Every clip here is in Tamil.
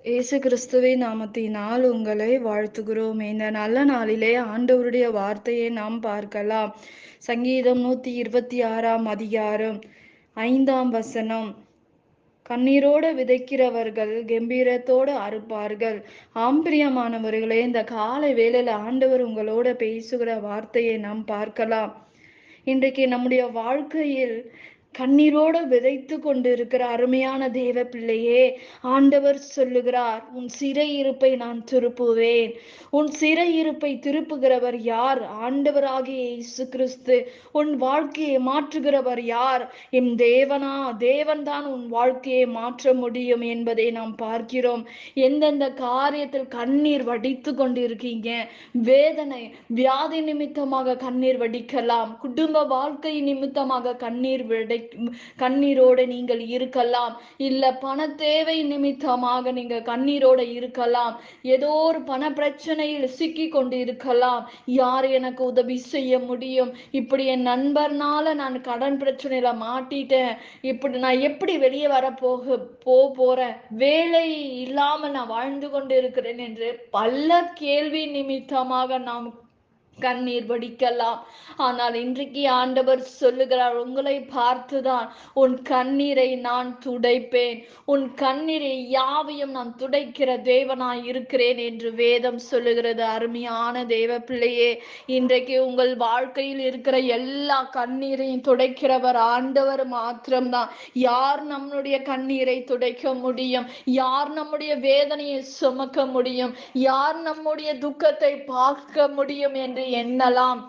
இயேசு கிறிஸ்துவின் நாமத்தினால் உங்களை வாழ்த்துகிறோம். இந்த நல்ல நாளிலே ஆண்டவருடைய வார்த்தையை நாம் பார்க்கலாம். சங்கீதம் 126 அதிகாரம் 5 கண்ணீரோடு விதைக்கிறவர்கள் கம்பீரத்தோடு அறுப்பார்கள். பிரியமானவர்களே, இந்த காலை வேளையில ஆண்டவர் உங்களோட பேசுகிற வார்த்தையை நாம் பார்க்கலாம். இன்றைக்கு நம்முடைய வாழ்க்கையில் கண்ணீரோடு விதைத்து கொண்டிருக்கிற அருமையான தேவ பிள்ளையே, ஆண்டவர் சொல்லுகிறார், உன் சிறையிருப்பை நான் திருப்புவேன். உன் சிறையிருப்பை திருப்புகிறவர் யார்? ஆண்டவராகிய இயேசு கிறிஸ்து. உன் வாழ்க்கையை மாற்றுகிறவர் யார்? என் தேவன்தான் உன் வாழ்க்கையை மாற்ற முடியும் என்பதை நாம் பார்க்கிறோம். எந்தெந்த காரியத்தில் கண்ணீர் வடித்து கொண்டிருக்கீங்க? வேதனை, வியாதி நிமித்தமாக கண்ணீர் வடிக்கலாம். குடும்ப வாழ்க்கை நிமித்தமாக கண்ணீரோடு நீங்கள் இருக்கலாம். இல்ல பண தேவை நிமித்தமாக நீங்க கண்ணீரோட இருக்கலாம். ஏதோ ஒரு பண பிரச்சனையில் சிக்கி கொண்டு இருக்கலாம். யார் எனக்கு உதவி செய்ய முடியும்? இப்படி என் நண்பர்னால நான் கடன் பிரச்சனையில மாட்டிட்டேன். இப்படி நான் எப்படி வெளியே வர போறேன்? வேலை இல்லாம நான் வாழ்ந்து கொண்டு இருக்கிறேன் என்று பல கேள்வி நிமித்தமாக நாம் கண்ணீர் வடிக்கலாம். ஆனால் இன்றைக்கு ஆண்டவர் சொல்லுகிறார், உங்களை பார்த்துதான் உன் கண்ணீரை நான் துடைப்பேன். உன் கண்ணீரை யாவையும் நான் துடைக்கிற தேவனாய் இருக்கிறேன் என்று வேதம் சொல்லுகிறது. அருமையான தேவ பிள்ளையே, இன்றைக்கு உங்கள் வாழ்க்கையில் இருக்கிற எல்லா கண்ணீரையும் துடைக்கிறவர் ஆண்டவர் மாத்திரம்தான். யார் நம்முடைய கண்ணீரை துடைக்க முடியும்? யார் நம்முடைய வேதனையை சுமக்க முடியும்? யார் நம்முடைய துக்கத்தை பார்க்க முடியும் என்று எண்ணலாம்.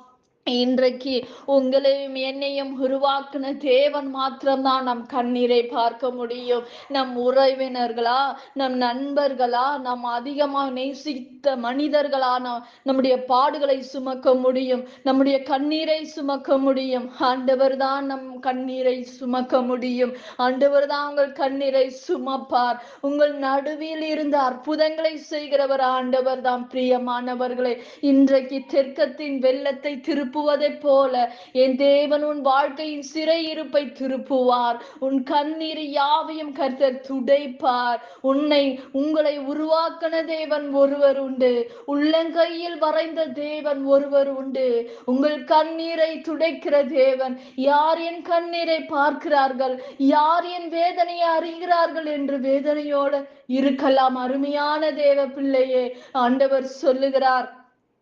இன்றைக்கு உங்களையும் என்னையும் உருவாக்குன தேவன் மாத்திரம்தான் நம் கண்ணீரை பார்க்க முடியும். நம் உறவினர்களா, நம் நண்பர்களா, நம் அதிகமாக நேசித்த மனிதர்களா நம்முடைய பாடுகளை சுமக்க முடியும், நம்முடைய கண்ணீரை சுமக்க முடியும். ஆண்டவர் தான் நம் கண்ணீரை சுமக்க முடியும். ஆண்டவர் தான் உங்கள் கண்ணீரை சுமப்பார். உங்கள் நடுவில் இருந்து அற்புதங்களை செய்கிறவர் ஆண்டவர் தான். பிரியமானவர்களே, இன்றைக்கு தெற்கத்தின் வெள்ளத்தை திருப்புவதை போல என் தேவன் உன் வாழ்க்கையின் சிறையிருப்பை திருப்புவார். உன் கண்ணீர் யாவையும் கர்த்தர் துடைப்பார். உங்களை உருவாக்கின தேவன் ஒருவர் உண்டு. உள்ளங்கையில் வரைந்த தேவன் ஒருவர் உண்டு. உங்கள் கண்ணீரை துடைக்கிற தேவன். யார் என் கண்ணீரை பார்க்கிறார்கள்? யார் என் வேதனையை அறிகிறார்கள் என்று வேதனையோடு இருக்கலாம். அருமையான தேவ பிள்ளையே, ஆண்டவர் சொல்லுகிறார்,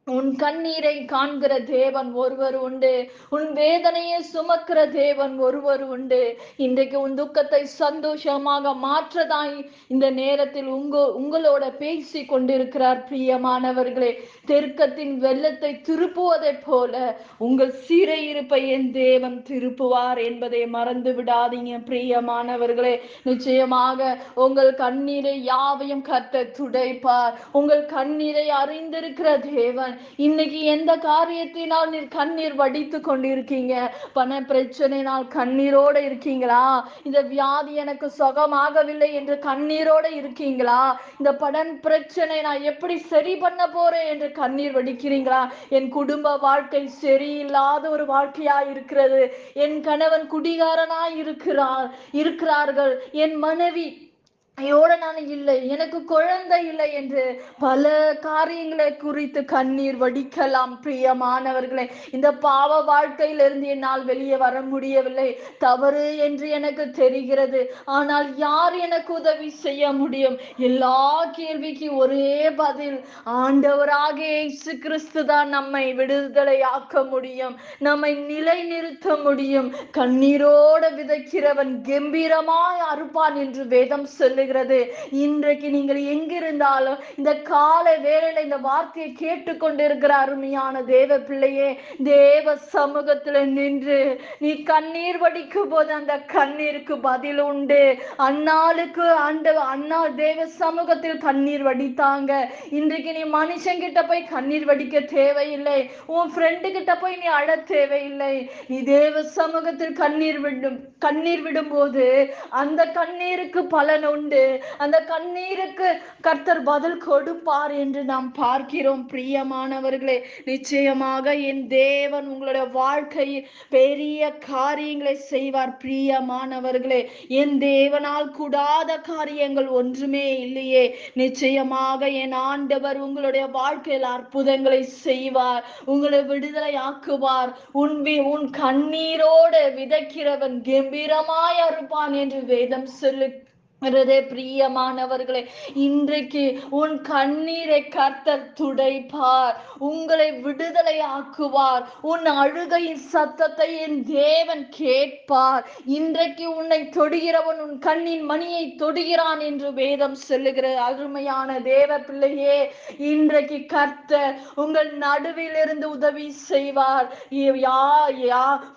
உன் கண்ணீரை காண்கிற தேவன் ஒருவர் உண்டு. உன் வேதனையை சுமக்கிற தேவன் ஒருவர் உண்டு. இன்றைக்கு உன் துக்கத்தை சந்தோஷமாக மாற்றதாய் இந்த நேரத்தில் உங்களோட பேசி கொண்டிருக்கிறார். பிரியமானவர்களே, தெற்கத்தின் வெள்ளத்தை திருப்புவதை போல உங்கள் சிறையிருப்பை என் தேவன் திருப்புவார் என்பதை மறந்து விடாதீங்க. பிரியமானவர்களே, நிச்சயமாக உங்கள் கண்ணீரை யாவையும் கர்த்தர் துடைப்பார். உங்கள் கண்ணீரை அறிந்திருக்கிற தேவன். இன்னைக்கு எந்த காரியத்தினால் நீர் கண்ணீர் வடித்து கொண்டிருக்கீங்க? பண பிரச்சனையினால் கண்ணீரோட இருக்கீங்களா? இந்த வியாதி எனக்கு சுகமாகவில்லை என்று கண்ணீரோட இருக்கீங்களா? இந்த பண பிரச்சனை நான் எப்படி சரி பண்ண போறேன் என்று கண்ணீர் வடிக்கிறீங்களா? என் குடும்ப வாழ்க்கை சரியில்லாத ஒரு வாழ்க்கையா இருக்கிறது. என் கணவன் குடிகாரனாய் இருக்கிறார்கள். என் மனைவி நான் இல்லை, எனக்கு குழந்தை இல்லை என்று பல காரியங்களை குறித்து கண்ணீர் வடிக்கலாம். பிரியமானவர்களே, இந்த பாவ வாழ்க்கையிலிருந்து என்னால் வெளியே வர முடியவில்லை, தவறு என்று எனக்கு தெரிகிறது. ஆனால் யார் எனக்கு உதவி செய்ய முடியும்? எல்லா கேள்விக்கு ஒரே பதில், ஆண்டவராகிய இயேசு கிறிஸ்து தான் நம்மை விடுதலை ஆக்க முடியும், நம்மை நிலை நிறுத்த முடியும். கண்ணீரோடு விதைக்கிறவன் கம்பீரமாய் அறுப்பான் என்று வேதம் சொல்லு. இன்றைக்கு நீங்கள் எங்கிருந்தாலும் இந்த காலை வேளையில இந்த வார்த்தையை கேட்டுக்கொண்டிருக்கிற அருமையான தேவ பிள்ளையே, தேவ சமூகத்தில் நின்று நீ கண்ணீர் வடிக்கும் போது அந்த கண்ணீருக்கு பதில் உண்டு. அண்ணா தேவ சமூகத்தில் கண்ணீர் வடித்தாங்க. இன்றைக்கு நீ மனுஷங்கிட்ட போய் கண்ணீர் வடிக்க தேவையில்லை. உன் ஃப்ரெண்டு கிட்ட போய் நீ அழ தேவையில்லை. நீ தேவ சமூகத்தில் கண்ணீர் விடும் போது அந்த கண்ணீருக்கு பலன் உண்டு. கொண்டு அந்த கண்ணீருக்கு கர்த்தர் பதில் கொடுப்பார் என்று நாம் பார்க்கிறோம். பிரியமானவர்களே, நிச்சயமாக என் தேவன் உங்களுடைய வாழ்க்கையில் பெரிய காரியங்களை செய்வார். பிரியமானவர்களே, என் தேவனால் கூடாத காரியங்கள் ஒன்றுமே இல்லையே. நிச்சயமாக என் ஆண்டவர் உங்களுடைய வாழ்க்கையில் அற்புதங்களை செய்வார், உங்களை விடுதலை ஆக்குவார். உன் கண்ணீரோடு விதைக்கிறவன் கம்பீரமாய் அறுப்பான் என்று வேதம் சொல்லு. பிரியமானவர்களே, இன்றைக்கு உன் கண்ணீரை கர்த்தர் துடைப்பார், உங்களை விடுதலை ஆக்குவார். உன் அழுகையின் சத்தத்தை என் தேவன் கேட்பார். இன்றைக்கு உன்னை தொடுகிறவன் உன் கண்ணின் மணியை தொடுகிறான் என்று வேதம் சொல்லுகிற அருமையான தேவ பிள்ளையே, இன்றைக்கு கர்த்தர் உங்கள் நடுவில் இருந்து உதவி செய்வார்.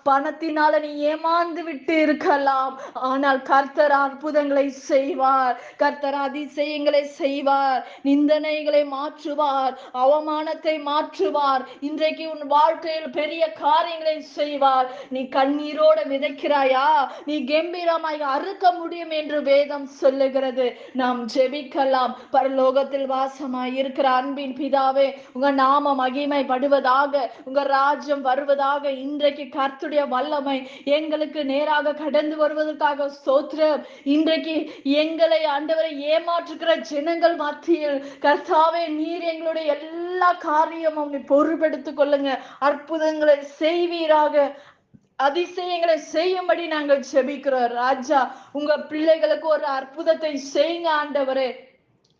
பணத்தினால நீ ஏமாந்து விட்டு இருக்கலாம், ஆனால் கர்த்தர் அற்புதங்களை செய்வார், கர்த்தர் அதிசயங்களை செய்வார், நிந்தனைகளை மாற்றுவார், அவமானத்தை மாற்றுவார். இன்றைக்கு உன் வாழ்க்கையில் பெரிய காரியங்களை செய்வார். நீ கண்ணீரோடு விதைக்கிறாயா, நீ கம்பீரமாய் அறுக்க முடியும் என்று வேதம் சொல்லுகிறது. நாம் ஜெபிக்கலாம். பரலோகத்தில் வாசமாய் இருக்கிற அன்பின் பிதாவே, உங்க நாம மகிமைப்படுவதாக, உங்க ராஜ்யம் வருவதாக. இன்றைக்கு கர்த்தருடைய வல்லமை எங்களுக்கு நேராக கடந்து வருவதற்காக ஸ்தோத்திரம். இன்றைக்கு எங்களை ஆண்டவரை ஏமாற்றுகிற ஜனங்கள் மத்தியில் கர்த்தாவே, நீர் எங்களுடைய எல்லா காரியமும் பொறுப்பெடுத்துக் கொள்ளுங்க. அற்புதங்களை செய்வீராக, அதிசயங்களை செய்யும்படி நாங்கள் ஜெபிக்கிறோம். ராஜா, உங்க பிள்ளைகளுக்கு ஒரு அற்புதத்தை செய்யுங்க ஆண்டவரே.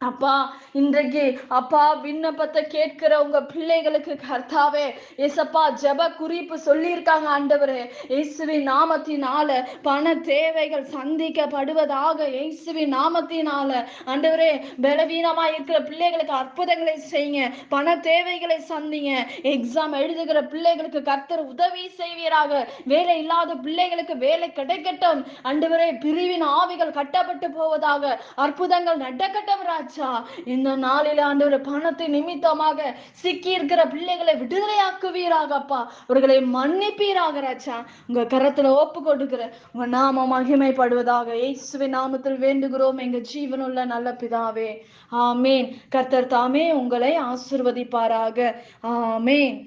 அப்பா, இன்றைக்கு அப்பா விண்ணப்பத்தை கேட்கிற உங்க பிள்ளைகளுக்கு கர்த்தாவே, ஏசப்பா ஜெப குறிப்பு சொல்லியிருக்காங்க ஆண்டவரே. இயேசுவின் நாமத்தினால பண தேவைகள் சந்திக்கப்படுவதாக. இயேசுவின் நாமத்தினால ஆண்டவரே, பலவீனமாய் இருக்கிற பிள்ளைகளுக்கு அற்புதங்களை செய்யுங்க, பண தேவைகளை சந்திங்க. எக்ஸாம் எழுதுகிற பிள்ளைகளுக்கு கர்த்தர் உதவி செய்வீராக. வேலை இல்லாத பிள்ளைகளுக்கு வேலை கிடைக்கட்டும் ஆண்டவரே. பிரிவின் ஆவிகள் கட்டப்பட்டு போவதாக, அற்புதங்கள் நடக்கட்டும் ராஜா. இந்த நாளில் ஆண்டவரே, பணத்தை நிமித்தமாக சிக்கி இருக்கிற பிள்ளைகளை விடுதலையாக்குவீராகப்பா, அவர்களை மன்னிப்பீராக ராஜா. உங்க கரத்துல ஒப்பு கொடுக்கிற உங்க நாம மகிமைப்படுவதாக. இயேசுவின் நாமத்தில் வேண்டுகிறோம் எங்க ஜீவனுள்ள நல்ல பிதாவே, ஆமேன். கர்த்தர் தாமே உங்களை ஆசீர்வதிப்பாராக. ஆமேன்.